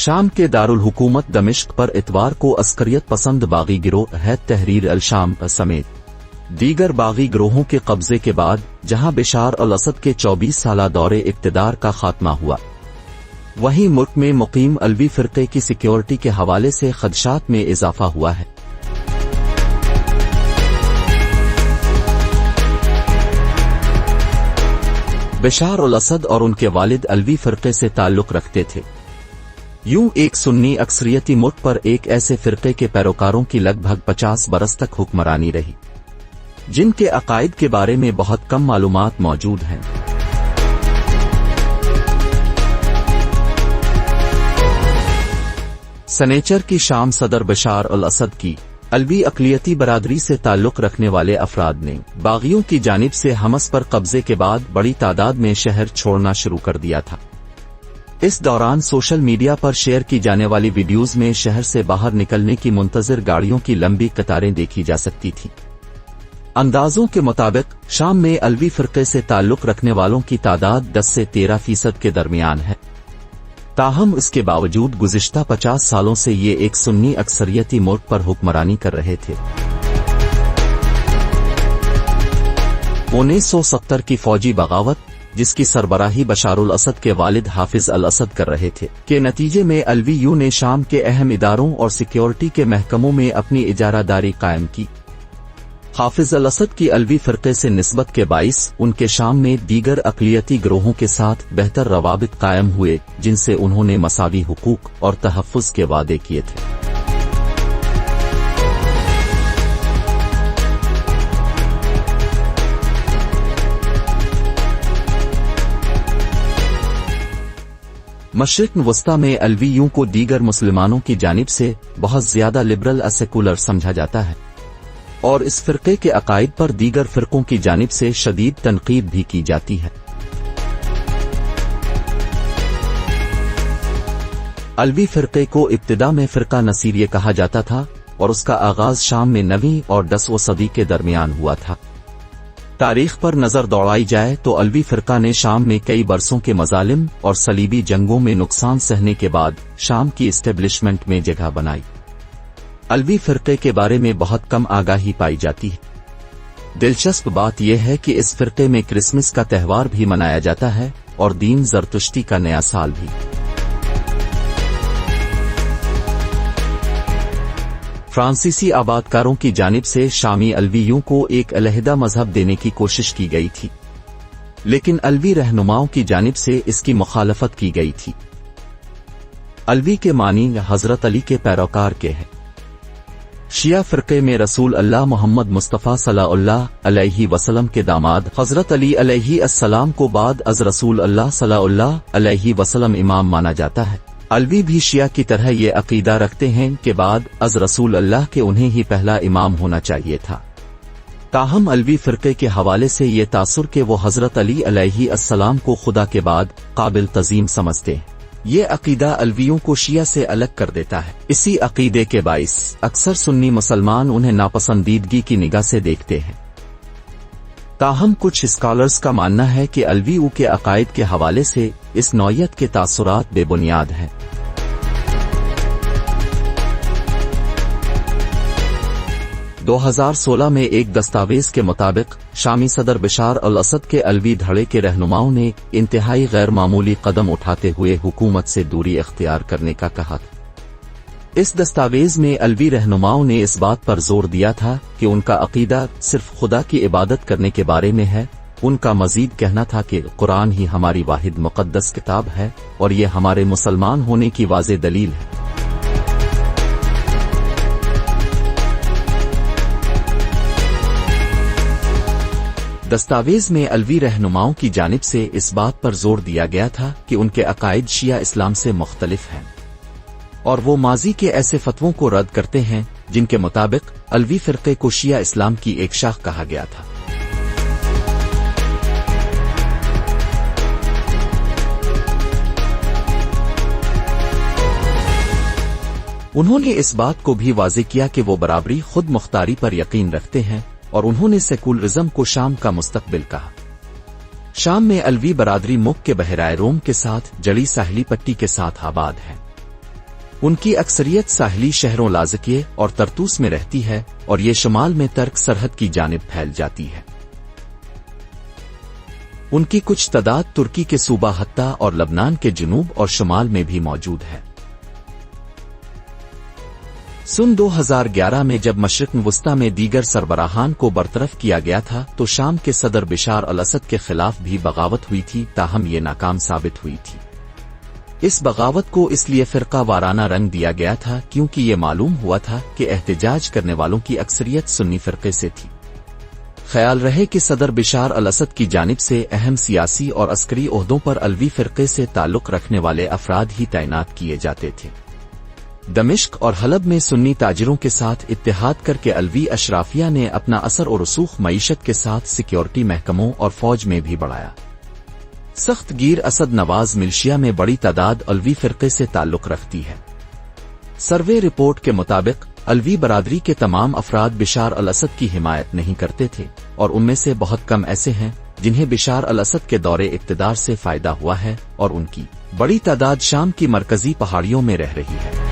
शाम के दारुल हुकूमत दमिश्क पर इतवार को अस्करियत पसंद बागी गिरोह हैत तहरीर अल-शाम समेत दीगर बागी गिरोहों के कब्जे के बाद जहां बशार अल-असद के 24 साला दौरे इक़्तिदार का खात्मा हुआ, वहीं मुल्क में मुकीम अलवी फ़िरक़े की सिक्योरिटी के हवाले से खदशात में इजाफा हुआ है। बशार अल-असद और उनके वालिद अलवी फ़िरक़े से ताल्लुक़ रखते थे। यूं एक सुन्नी अक्सरियती मुल्क पर एक ऐसे फ़िरक़े के पैरोकारों की लगभग 50 बरस तक हुक्मरानी रही जिनके अकायद के बारे में बहुत कम मालूमात मौजूद हैं। सनेचर की शाम सदर बशार अल-असद की अलवी अक़लियती बरादरी से ताल्लुक़ रखने वाले अफराद ने बागियों की जानिब से हमस पर कब्जे के बाद बड़ी तादाद में शहर छोड़ना शुरू कर दिया था। इस दौरान सोशल मीडिया पर शेयर की जाने वाली वीडियोज़ में शहर से बाहर निकलने की मुंतज़िर गाड़ियों की लंबी कतारें देखी जा सकती थीं। अंदाजों के मुताबिक शाम में अलवी फ़िरक़े से ताल्लुक़ रखने वालों की तादाद 10 से 13% के दरमियान है। ताहम इसके बावजूद गुज़िश्ता 50 सालों से ये एक सुन्नी अक्सरियती मुल्क पर हुक्मरानी कर रहे थे। 1970 की फौजी बगावत, जिसकी सरबराही बशारुल असद के वालिद हाफिज अल असद कर रहे थे, के नतीजे में अलवीयू ने शाम के अहम इदारों और सिक्योरिटी के महकमों में अपनी इजारादारी कायम की। हाफिज अल असद की अलवी फ़िरक़े से निस्बत के बाइस उनके शाम में दीगर अक़लियती गिरोहों के साथ बेहतर रवाबित कायम हुए, जिनसे उन्होंने मसावी हुकूक और तहफ़्फ़ुज़ के वादे किए थे। मशरिक़ वस्ता में अलवीयों को दीगर मुसलमानों की जानिब से बहुत ज्यादा लिबरल सेकुलर समझा जाता है और इस फ़िरक़े के अकायद पर दीगर फ़िरक़ों की जानिब से शदीद तनक़ीद भी की जाती है। अलवी फ़िरक़े को इब्तिदा में फ़िरक़ा नसीरिया कहा जाता था और उसका आगाज़ शाम में 9वीं और 10वीं सदी के दरमियान हुआ था। तारीख पर नजर दौड़ाई जाए तो अलवी फ़िरक़ा ने शाम में कई बरसों के मज़ालिम और सलीबी जंगों में नुकसान सहने के बाद शाम की इस्टेब्लिशमेंट में जगह बनाई। अलवी फ़िरक़े के बारे में बहुत कम आगाही पाई जाती है। दिलचस्प बात यह है कि इस फ़िरक़े में क्रिसमस का त्यौहार भी मनाया जाता है और दीन ज़रतुश्ती का नया साल भी। फ्रांसीसी आबादकारों की जानिब से शामी अलवियों को एक अलहदा मजहब देने की कोशिश की गई थी, लेकिन अलवी रहनुमाओं की जानिब से इसकी मुखालफत की गई थी। अलवी के मानी हज़रत अली के पैरोकार के हैं। शिया फ़िरक़े में रसूल अल्लाह मोहम्मद मुस्तफ़ा सल्लल्लाहु अलैहि वसल्लम के दामाद हज़रत अली अलैहि अस्सलाम को बाद अज़ रसूल अल्लाह सल्लल्लाहु अलैहि वसल्लम इमाम माना जाता है। अलवी भी शिया की तरह ये अकीदा रखते हैं कि बाद अज़ रसूल अल्लाह के उन्हें ही पहला इमाम होना चाहिए था। ताहम अलवी फ़िरक़े के हवाले से ये तासुर कि वो हज़रत अली अलैहि अस्सलाम को खुदा के बाद काबिल तज़ीम समझते हैं, ये अकीदा अलवियों को शिया से अलग कर देता है। इसी अकीदे के बाइस अक्सर सुन्नी मुसलमान उन्हें नापसंदीदगी की निगाह से देखते हैं। ताहम कुछ स्कॉलर्स का मानना है कि अलवीऊ के अकायद के हवाले से इस नौयत के तासुरात बेबुनियाद हैं। – 2016 में एक दस्तावेज के मुताबिक शामी सदर बशार अल असद के अलवी धड़े के रहनुमाओं ने इंतहाई गैर मामूली कदम उठाते हुए हुकूमत से दूरी इख्तियार करने का कहा। इस दस्तावेज में अलवी रहनुमाओं ने इस बात पर जोर दिया था कि उनका अकीदा सिर्फ खुदा की इबादत करने के बारे में है। उनका मजीद कहना था कि कुरान ही हमारी वाहिद मुक़द्दस किताब है और ये हमारे मुसलमान होने की वाज़े दलील है। दस्तावेज में अलवी रहनुमाओं की जानिब से इस बात पर जोर दिया गया था कि उनके अकायद शिया इस्लाम से मुख्तलिफ हैं और वो माजी के ऐसे फतवों को रद्द करते हैं जिनके मुताबिक अलवी फ़िरक़े को शिया इस्लाम की एक शाख कहा गया था। उन्होंने इस बात को भी वाज़े किया कि वो बराबरी खुद मुख्तारी पर यकीन रखते हैं और उन्होंने सेकुलरिज्म को शाम का मुस्तकबिल कहा। शाम में अलवी बरादरी मुल्क के बहराए रोम के साथ जड़ी साहिली पट्टी के साथ आबाद है। ان کی اکثریت ساحلی شہروں لازکیہ اور طرطوس میں رہتی ہے اور یہ شمال میں ترک سرحد کی جانب پھیل جاتی ہے۔ ان کی کچھ تعداد ترکی کے صوبہ حطہ اور لبنان کے جنوب اور شمال میں بھی موجود ہے۔ سن 2011 میں جب مشرق وسطی میں دیگر سربراہان کو برطرف کیا گیا تھا تو شام کے صدر بشار الاسد کے خلاف بھی بغاوت ہوئی تھی، تاہم یہ ناکام ثابت ہوئی تھی۔ اس بغاوت کو اس لیے فرقہ وارانہ رنگ دیا گیا تھا کیونکہ یہ معلوم ہوا تھا کہ احتجاج کرنے والوں کی اکثریت سنی فرقے سے تھی۔ خیال رہے کہ صدر بشار الاسد کی جانب سے اہم سیاسی اور عسکری عہدوں پر علوی فرقے سے تعلق رکھنے والے افراد ہی تعینات کیے جاتے تھے۔ دمشق اور حلب میں سنی تاجروں کے ساتھ اتحاد کر کے علوی اشرافیہ نے اپنا اثر و رسوخ معیشت کے ساتھ سیکیورٹی محکموں اور فوج میں بھی بڑھایا۔ سخت گیر اسد نواز ملیشیا میں بڑی تعداد علوی فرقے سے تعلق رکھتی ہے۔ سروے رپورٹ کے مطابق علوی برادری کے تمام افراد بشار الاسد کی حمایت نہیں کرتے تھے، اور ان میں سے بہت کم ایسے ہیں جنہیں بشار الاسد کے دور اقتدار سے فائدہ ہوا ہے، اور ان کی بڑی تعداد شام کی مرکزی پہاڑیوں میں رہ رہی ہے۔